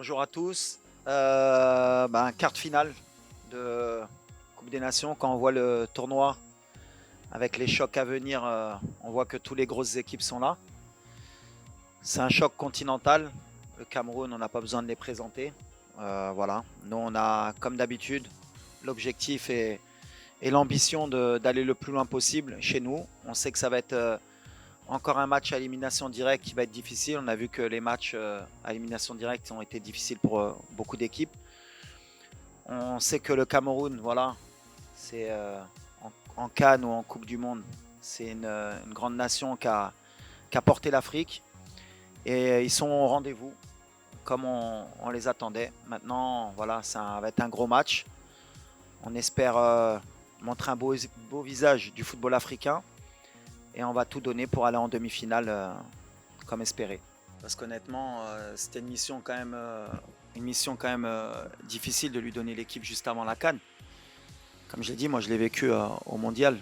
Bonjour à tous. Quart de finale de Coupe des Nations. Quand on voit le tournoi avec les chocs à venir, on voit que toutes les grosses équipes sont là. C'est un choc continental. Le Cameroun, on n'a pas besoin de les présenter. Voilà. Nous, on a, comme d'habitude, l'objectif et l'ambition d'aller le plus loin possible chez nous. On sait que ça va être encore un match à élimination directe qui va être difficile. On a vu que les matchs à élimination directe ont été difficiles pour beaucoup d'équipes. On sait que le Cameroun, voilà, c'est en CAN ou en Coupe du Monde, c'est une grande nation qui a porté l'Afrique. Et ils sont au rendez-vous, comme on les attendait. Maintenant, voilà, ça va être un gros match. On espère montrer un beau visage du football africain. Et on va tout donner pour aller en demi-finale comme espéré. Parce qu'honnêtement, c'était une mission quand même difficile de lui donner l'équipe juste avant la CAN. Comme je l'ai dit, moi je l'ai vécu au mondial.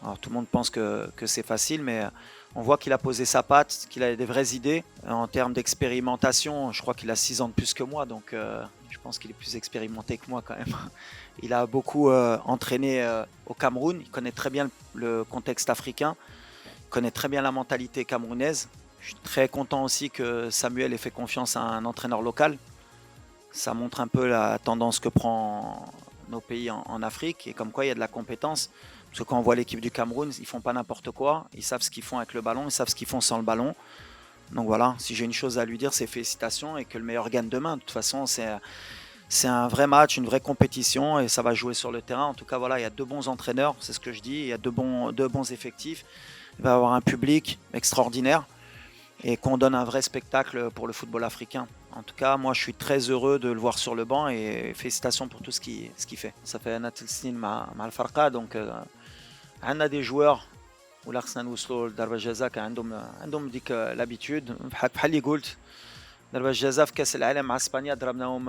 Alors tout le monde pense que c'est facile, mais on voit qu'il a posé sa patte, qu'il a des vraies idées. En termes d'expérimentation, je crois qu'il a 6 ans de plus que moi, donc je pense qu'il est plus expérimenté que moi quand même. Il a beaucoup entraîné au Cameroun, il connaît très bien le contexte africain, il connaît très bien la mentalité camerounaise. Je suis très content aussi que Samuel ait fait confiance à un entraîneur local. Ça montre un peu la tendance que prend nos pays en Afrique et comme quoi il y a de la compétence. Parce que quand on voit l'équipe du Cameroun, ils font pas n'importe quoi. Ils savent ce qu'ils font avec le ballon, ils savent ce qu'ils font sans le ballon. Donc voilà, si j'ai une chose à lui dire, c'est félicitations et que le meilleur gagne demain. De toute façon, c'est un vrai match, une vraie compétition et ça va jouer sur le terrain. En tout cas, voilà, il y a deux bons entraîneurs, c'est ce que je dis. Il y a deux bons effectifs. Il va y avoir un public extraordinaire et qu'on donne un vrai spectacle pour le football africain. En tout cas, moi, je suis très heureux de le voir sur le banc et félicitations pour tout ce qu'il fait. Ça fait un Snin مع الفرقة donc عندنا des joueurs ولا خصنا نوصلوا لضربة الجزاء كان عندهم ديك لابيتود بحال اللي قلت ضربة الجزاء في كأس العالم مع اسبانيا ضربناهم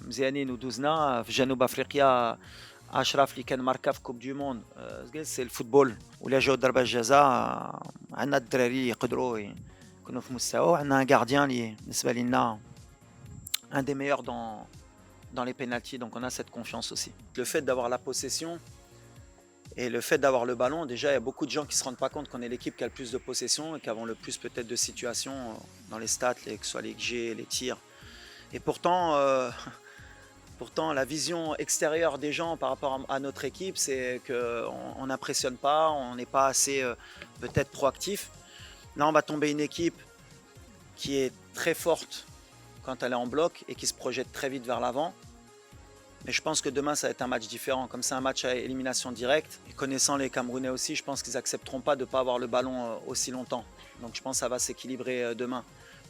مزيانين ودوزنا في جنوب افريقيا اشرف اللي كان ماركا في كوب دو موند سي الفوتبول ولا جاو ضربة الجزاء عندنا الدراري يقدروا يكونوا في مستوى وعندنا ان غارديان اللي بالنسبة لنا un des meilleurs dans les pénaltys, donc on a cette confiance aussi. Le fait d'avoir la possession et le fait d'avoir le ballon, déjà il y a beaucoup de gens qui ne se rendent pas compte qu'on est l'équipe qui a le plus de possession et qui avons le plus peut-être de situations dans les stats, que ce soit les XG, les tirs. Et pourtant, pourtant la vision extérieure des gens par rapport à notre équipe, c'est qu'on n'impressionne pas, on n'est pas assez peut-être proactif. Là on va tomber une équipe qui est très forte quand elle est en bloc et qui se projette très vite vers l'avant. Mais je pense que demain, ça va être un match différent. Comme c'est un match à élimination directe, et connaissant les Camerounais aussi, je pense qu'ils n'accepteront pas de ne pas avoir le ballon aussi longtemps. Donc je pense que ça va s'équilibrer demain.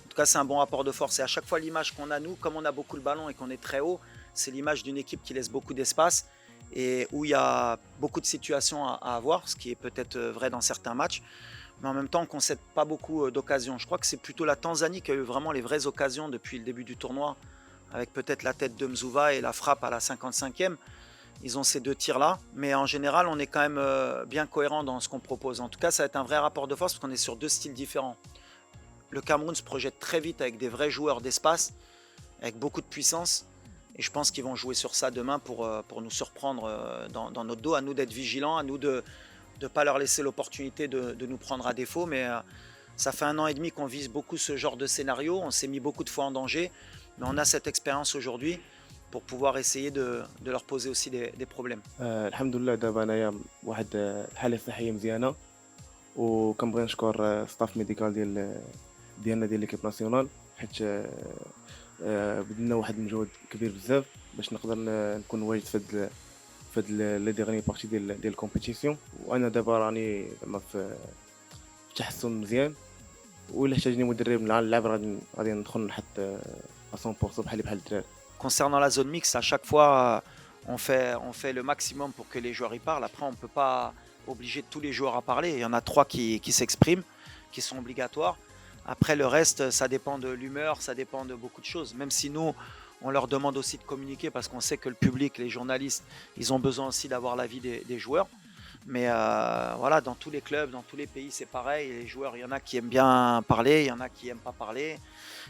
En tout cas, c'est un bon rapport de force. Et à chaque fois, l'image qu'on a, nous, comme on a beaucoup le ballon et qu'on est très haut, c'est l'image d'une équipe qui laisse beaucoup d'espace et où il y a beaucoup de situations à avoir, ce qui est peut-être vrai dans certains matchs. Mais en même temps, on ne concède pas beaucoup d'occasions. Je crois que c'est plutôt la Tanzanie qui a eu vraiment les vraies occasions depuis le début du tournoi, avec peut-être la tête de Mzouva et la frappe à la 55e. Ils ont ces deux tirs-là, mais en général, on est quand même bien cohérent dans ce qu'on propose. En tout cas, ça va être un vrai rapport de force parce qu'on est sur deux styles différents. Le Cameroun se projette très vite avec des vrais joueurs d'espace, avec beaucoup de puissance, et je pense qu'ils vont jouer sur ça demain pour nous surprendre dans notre dos, à nous d'être vigilants, à nous de ne pas leur laisser l'opportunité de nous prendre à défaut. Mais ça fait 1 an et demi qu'on vise beaucoup ce genre de scénario. On s'est mis beaucoup de fois en danger. Mais on a cette expérience aujourd'hui pour pouvoir essayer de leur poser aussi des problèmes. الحمد لله دابا انايا واحد الحاله صحيه مزيانه وكنبغي نشكر ستاف ميديكال ديالنا ديال ليكيب ناسيونال حيت بدلنا واحد المجهود كبير بزاف باش نقدر نكون واجد في هاد لي ديغني بارتي ديال الكومبيتيسيون وانا دابا راني زعما في تحسن مزيان وإلا احتاجني مدرب نلعب اللعب غادي ندخل نحط 100% بحال الدراري. Concernant la zone mixte, à chaque fois, on fait le maximum pour que les joueurs y parlent. Après, on ne peut pas obliger tous les joueurs à parler. Il y en a 3 qui s'expriment, qui sont obligatoires. Après, le reste, ça dépend de l'humeur, ça dépend de beaucoup de choses. Même si nous, on leur demande aussi de communiquer parce qu'on sait que le public, les journalistes, ils ont besoin aussi d'avoir l'avis des joueurs. Mais voilà, dans tous les clubs, dans tous les pays, c'est pareil. Les joueurs, il y en a qui aiment bien parler, il y en a qui n'aiment pas parler.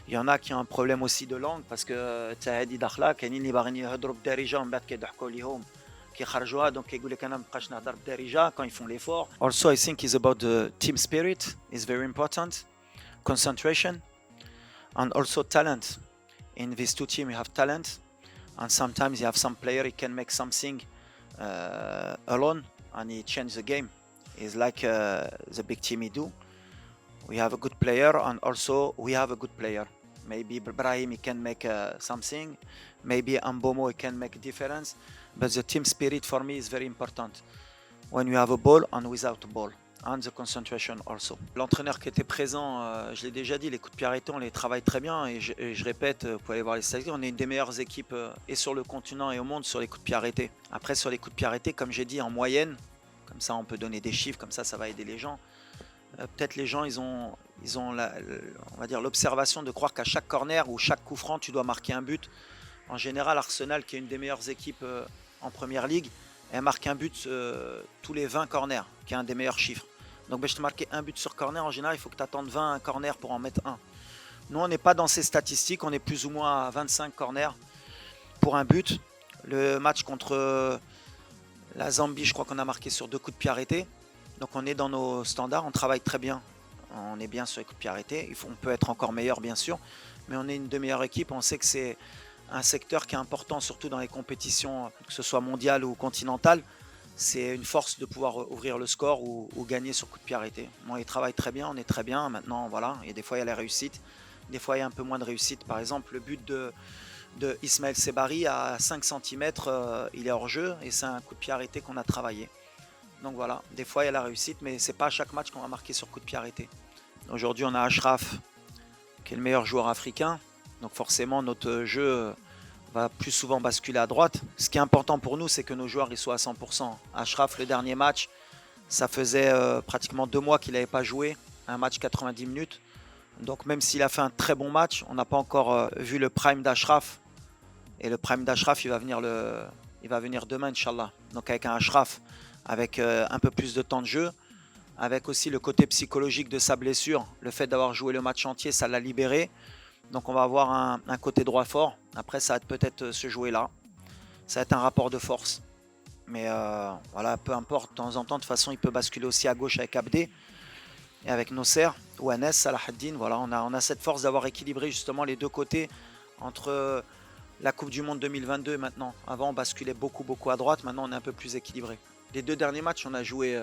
Il y en a qui ont un problème aussi de langue parce que تعادي داخله كاينين اللي باغيين يهضروا بالدارجه ومن بعد كيضحكوا عليهم كيخرجوها دونك كيقول لك انا ما بقاش نهضر بالدارجه quand ils font l'effort. Also I think it's about the team spirit is very important, concentration and also talent. In these two teams you have talent and sometimes you have some player he can make something alone and he change the game. It's like the big team he do. We have a good player and also we have a good player. Maybe Brahim he can make something. Maybe Ambomo he can make a difference. But the team spirit for me is very important. When you have a ball and without a ball. And the concentration also. L'entraîneur qui était présent, je l'ai déjà dit, les coups de pied arrêtés, on les travaille très bien. Et je répète, vous pouvez aller voir les statistiques, on est une des meilleures équipes et sur le continent et au monde sur les coups de pied arrêtés. Après, sur les coups de pied arrêtés, comme j'ai dit, en moyenne, comme ça on peut donner des chiffres, comme ça va aider les gens. Peut-être les gens, ils ont on va dire l'observation de croire qu'à chaque corner ou chaque coup franc, tu dois marquer un but. En général, Arsenal, qui est une des meilleures équipes en Première Ligue, elle marque un but tous les 20 corners, qui est un des meilleurs chiffres. Donc, je te marquer un but sur corner, en général, il faut que tu attendes 20 corners pour en mettre un. Nous, on n'est pas dans ces statistiques, on est plus ou moins à 25 corners pour un but. Le match contre la Zambie, je crois qu'on a marqué sur 2 coups de pied arrêtés. Donc on est dans nos standards, on travaille très bien. On est bien sur les coups de pied arrêtés. On peut être encore meilleur bien sûr, mais on est une des meilleures équipes. On sait que c'est un secteur qui est important, surtout dans les compétitions, que ce soit mondiales ou continentales. C'est une force de pouvoir ouvrir le score ou gagner sur coup de pied arrêté. Bon, ils travaillent très bien, on est très bien. Maintenant, voilà, et des fois il y a la réussite, des fois il y a un peu moins de réussite. Par exemple, le but de Ismaël Sebari à 5 cm, il est hors jeu et c'est un coup de pied arrêté qu'on a travaillé. Donc voilà, des fois il y a la réussite, mais c'est pas à chaque match qu'on va marquer sur coup de pied arrêté. Aujourd'hui, on a Achraf, qui est le meilleur joueur africain. Donc forcément, notre jeu va plus souvent basculer à droite. Ce qui est important pour nous, c'est que nos joueurs ils soient à 100%. Achraf, le dernier match, ça faisait pratiquement 2 mois qu'il n'avait pas joué, un match 90 minutes. Donc même s'il a fait un très bon match, on n'a pas encore vu le prime d'Achraf. Et le prime d'Achraf, il va venir demain, Inch'Allah. Donc avec un Achraf, avec un peu plus de temps de jeu, avec aussi le côté psychologique de sa blessure, le fait d'avoir joué le match entier, ça l'a libéré. Donc on va avoir un côté droit fort. Après, ça va peut-être se jouer là. Ça va être un rapport de force. Mais voilà, peu importe, de temps en temps, de toute façon, il peut basculer aussi à gauche avec Abdé et avec Nosser ou Anes, Salahaddin. Voilà, on a cette force d'avoir équilibré justement les deux côtés entre la Coupe du Monde 2022 et maintenant. Avant, on basculait beaucoup à droite. Maintenant, on est un peu plus équilibré. Les 2 derniers matchs, on a joué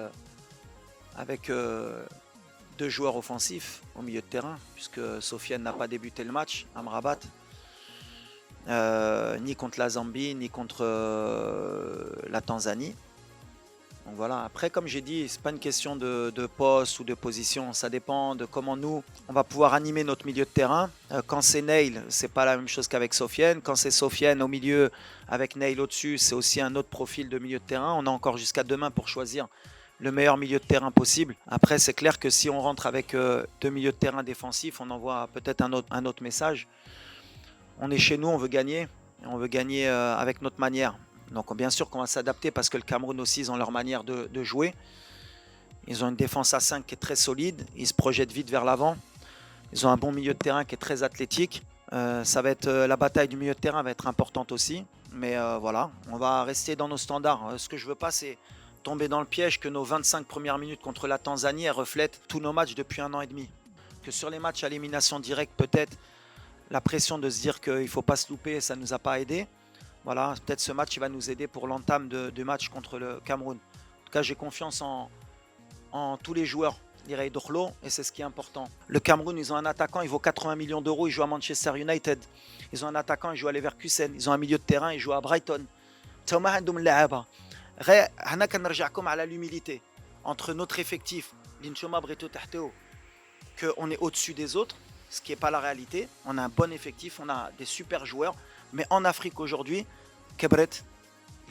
avec 2 joueurs offensifs au milieu de terrain, puisque Sofiane n'a pas débuté le match, Amrabat, ni contre la Zambie, ni contre la Tanzanie. Donc voilà, après comme j'ai dit, c'est pas une question de poste ou de position, ça dépend de comment nous, on va pouvoir animer notre milieu de terrain. Quand c'est Neil, c'est pas la même chose qu'avec Sofiane. Quand c'est Sofiane au milieu, avec Neil au-dessus, c'est aussi un autre profil de milieu de terrain. On a encore jusqu'à demain pour choisir le meilleur milieu de terrain possible. Après, c'est clair que si on rentre avec 2 milieux de terrain défensifs, on envoie peut-être un autre message. On est chez nous, on veut gagner, et on veut gagner avec notre manière. Donc bien sûr qu'on va s'adapter parce que le Cameroun aussi, ils ont leur manière de jouer. Ils ont une défense à 5 qui est très solide, ils se projettent vite vers l'avant. Ils ont un bon milieu de terrain qui est très athlétique. Ça va être la bataille du milieu de terrain va être importante aussi. Mais voilà, on va rester dans nos standards. Ce que je veux pas, c'est tomber dans le piège que nos 25 premières minutes contre la Tanzanie reflètent tous nos matchs depuis 1 an et demi. Que sur les matchs à élimination directe, peut-être la pression de se dire qu'il ne faut pas se louper, ça ne nous a pas aidé. Voilà, peut-être ce match il va nous aider pour l'entame de match contre le Cameroun. En tout cas, j'ai confiance en tous les joueurs d'Irei Dorlo et c'est ce qui est important. Le Cameroun, ils ont un attaquant, il vaut 80 millions d'euros, il joue à Manchester United. Ils ont un attaquant, il joue à Leverkusen. Ils ont un milieu de terrain, il joue à Brighton. هنا كنرجعكم على l'humilité entre notre effectif qu'on est au-dessus des autres, ce qui n'est pas la réalité. On a un bon effectif, on a des super joueurs, mais en Afrique aujourd'hui, Kebret,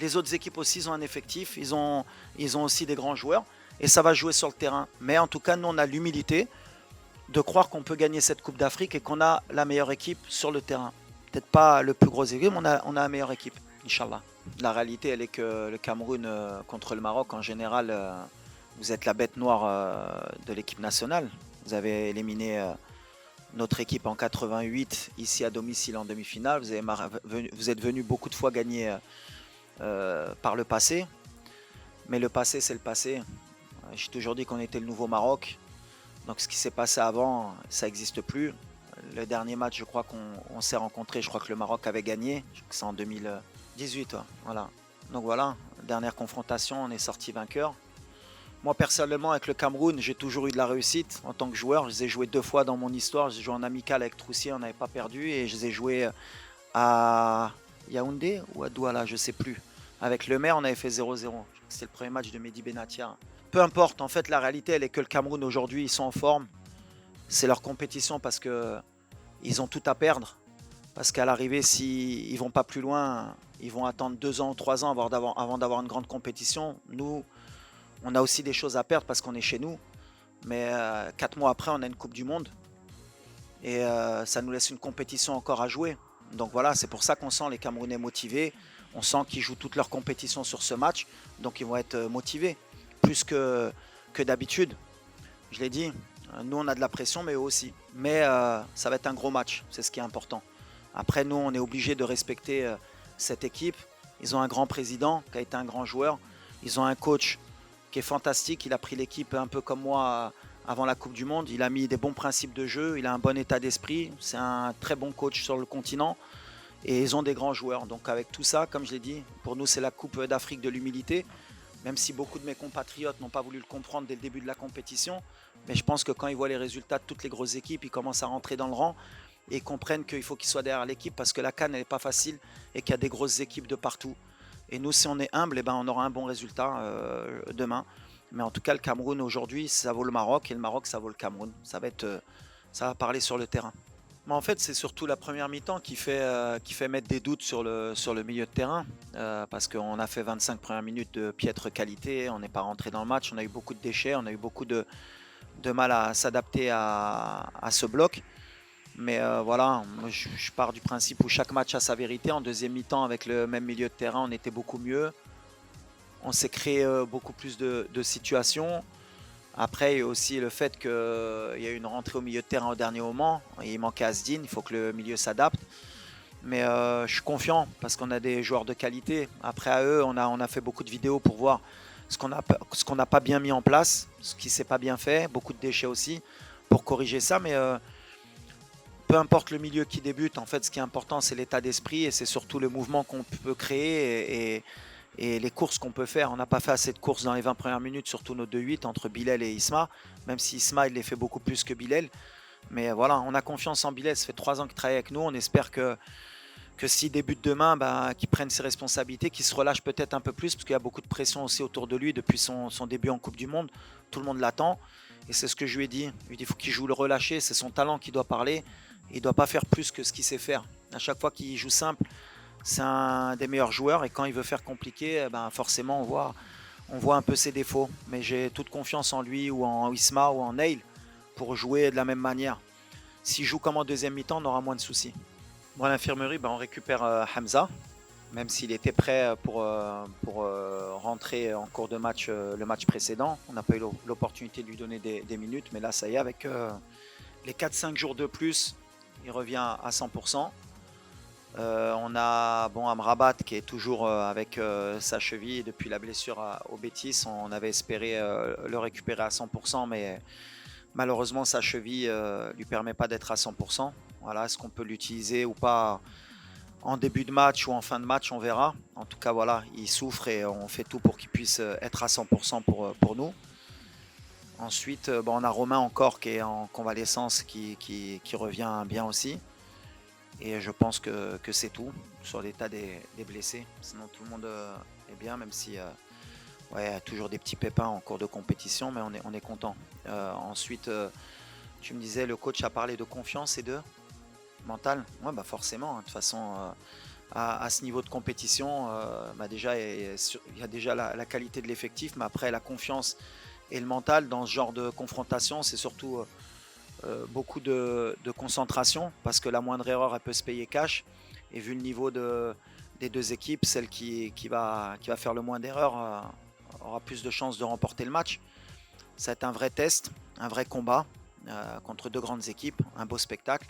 les autres équipes aussi ils ont un effectif, ils ont aussi des grands joueurs et ça va jouer sur le terrain. Mais en tout cas, nous on a l'humilité de croire qu'on peut gagner cette Coupe d'Afrique et qu'on a la meilleure équipe sur le terrain. Peut-être pas le plus gros équipe, mais on a la meilleure équipe. Inch'Allah. La réalité, elle est que le Cameroun contre le Maroc, en général, vous êtes la bête noire de l'équipe nationale. Vous avez éliminé notre équipe en 88, ici à domicile en demi-finale. Vous êtes venu beaucoup de fois gagner par le passé. Mais le passé, c'est le passé. J'ai toujours dit qu'on était le nouveau Maroc. Donc ce qui s'est passé avant, ça n'existe plus. Le dernier match, je crois qu'on s'est rencontrés, je crois que le Maroc avait gagné. Je crois que c'est en 2018. Ouais, voilà. Donc voilà, dernière confrontation, on est sorti vainqueur. Moi personnellement, avec le Cameroun, j'ai toujours eu de la réussite en tant que joueur. Je les ai joués 2 fois dans mon histoire. J'ai joué en amical avec Troussier, on n'avait pas perdu. Et je les ai joués à Yaoundé ou à Douala, je ne sais plus. Avec le maire, on avait fait 0-0. C'était le premier match de Mehdi Benatia. Peu importe, en fait, la réalité, elle est que le Cameroun aujourd'hui, ils sont en forme. C'est leur compétition parce que ils ont tout à perdre. Parce qu'à l'arrivée, s'ils ne vont pas plus loin, ils vont attendre 2 ans ou 3 ans avant d'avoir une grande compétition. Nous, on a aussi des choses à perdre parce qu'on est chez nous. Mais 4 mois après, on a une Coupe du Monde. Et ça nous laisse une compétition encore à jouer. Donc voilà, c'est pour ça qu'on sent les Camerounais motivés. On sent qu'ils jouent toute leur compétition sur ce match. Donc ils vont être motivés. Plus que d'habitude. Je l'ai dit, nous on a de la pression, mais eux aussi. Mais ça va être un gros match, c'est ce qui est important. Après, nous, on est obligé de respecter cette équipe. Ils ont un grand président qui a été un grand joueur. Ils ont un coach qui est fantastique. Il a pris l'équipe un peu comme moi avant la Coupe du Monde. Il a mis des bons principes de jeu. Il a un bon état d'esprit. C'est un très bon coach sur le continent. Et ils ont des grands joueurs. Donc avec tout ça, comme je l'ai dit, pour nous, c'est la Coupe d'Afrique de l'humilité. Même si beaucoup de mes compatriotes n'ont pas voulu le comprendre dès le début de la compétition. Mais je pense que quand ils voient les résultats de toutes les grosses équipes, ils commencent à rentrer dans le rang et comprennent qu'il faut qu'ils soient derrière l'équipe parce que la CAN, elle n'est pas facile et qu'il y a des grosses équipes de partout. Et nous, si on est humble, eh ben, on aura un bon résultat demain. Mais en tout cas, le Cameroun aujourd'hui, ça vaut le Maroc et le Maroc, ça vaut le Cameroun. Ça va parler sur le terrain. Mais en fait, c'est surtout la première mi-temps qui fait mettre des doutes sur le milieu de terrain. Parce qu'on a fait 25 premières minutes de piètre qualité, on n'est pas rentré dans le match, on a eu beaucoup de déchets, on a eu beaucoup de mal à s'adapter à ce bloc. Mais voilà, moi, je pars du principe où chaque match a sa vérité. En deuxième mi-temps, avec le même milieu de terrain, on était beaucoup mieux. On s'est créé beaucoup plus de situations. Après, il y a aussi le fait qu'il y a eu une rentrée au milieu de terrain au dernier moment. Il manquait Asdin, il faut que le milieu s'adapte. Mais je suis confiant parce qu'on a des joueurs de qualité. Après, à eux, on a fait beaucoup de vidéos pour voir ce qu'on n'a pas bien mis en place, ce qui ne s'est pas bien fait. Beaucoup de déchets aussi pour corriger ça. Mais peu importe le milieu qui débute, en fait, ce qui est important, c'est l'état d'esprit et c'est surtout le mouvement qu'on peut créer et les courses qu'on peut faire. On n'a pas fait assez de courses dans les 20 premières minutes, surtout nos 2-8 entre Bilal et Isma, même si Isma, il les fait beaucoup plus que Bilal. Mais voilà, on a confiance en Bilal, ça fait 3 ans qu'il travaille avec nous. On espère que s'il débute demain, qu'il prenne ses responsabilités, qu'il se relâche peut-être un peu plus, parce qu'il y a beaucoup de pression aussi autour de lui depuis son début en Coupe du Monde. Tout le monde l'attend. Et c'est ce que je lui ai dit. Je lui ai dit qu'il faut qu'il joue le relâché, c'est son talent qui doit parler. Il ne doit pas faire plus que ce qu'il sait faire. À chaque fois qu'il joue simple, c'est un des meilleurs joueurs. Et quand il veut faire compliqué, forcément, on voit un peu ses défauts. Mais j'ai toute confiance en lui, ou en Isma, ou en Neil, pour jouer de la même manière. S'il joue comme en deuxième mi-temps, on aura moins de soucis. Bon, à l'infirmerie, on récupère Hamza, même s'il était prêt pour rentrer en cours de match le match précédent. On n'a pas eu l'opportunité de lui donner des minutes, mais là, ça y est, avec les 4-5 jours de plus, il revient à 100%. On a Amrabat qui est toujours avec sa cheville depuis la blessure au Betis. On avait espéré le récupérer à 100%, mais malheureusement, sa cheville ne lui permet pas d'être à 100%. Voilà, est-ce qu'on peut l'utiliser ou pas en début de match ou en fin de match, on verra. En tout cas, voilà, il souffre et on fait tout pour qu'il puisse être à 100% pour nous. Ensuite, on a Romain encore qui est en convalescence, qui revient bien aussi. Et je pense que c'est tout sur l'état des blessés. Sinon, tout le monde est bien, même si il y a toujours des petits pépins en cours de compétition, mais on est content. Ensuite, tu me disais, le coach a parlé de confiance et de mental. Ouais, forcément. De toute façon, à ce niveau de compétition, déjà, il y a déjà la qualité de l'effectif, mais après, la confiance et le mental dans ce genre de confrontation, c'est surtout beaucoup de concentration, parce que la moindre erreur, elle peut se payer cash. Et vu le niveau de des deux équipes, celle qui va faire le moins d'erreurs aura plus de chances de remporter le match. Ça va être un vrai test, un vrai combat contre deux grandes équipes, un beau spectacle.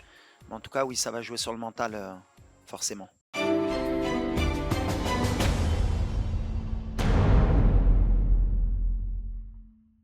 Mais en tout cas, oui, ça va jouer sur le mental, forcément.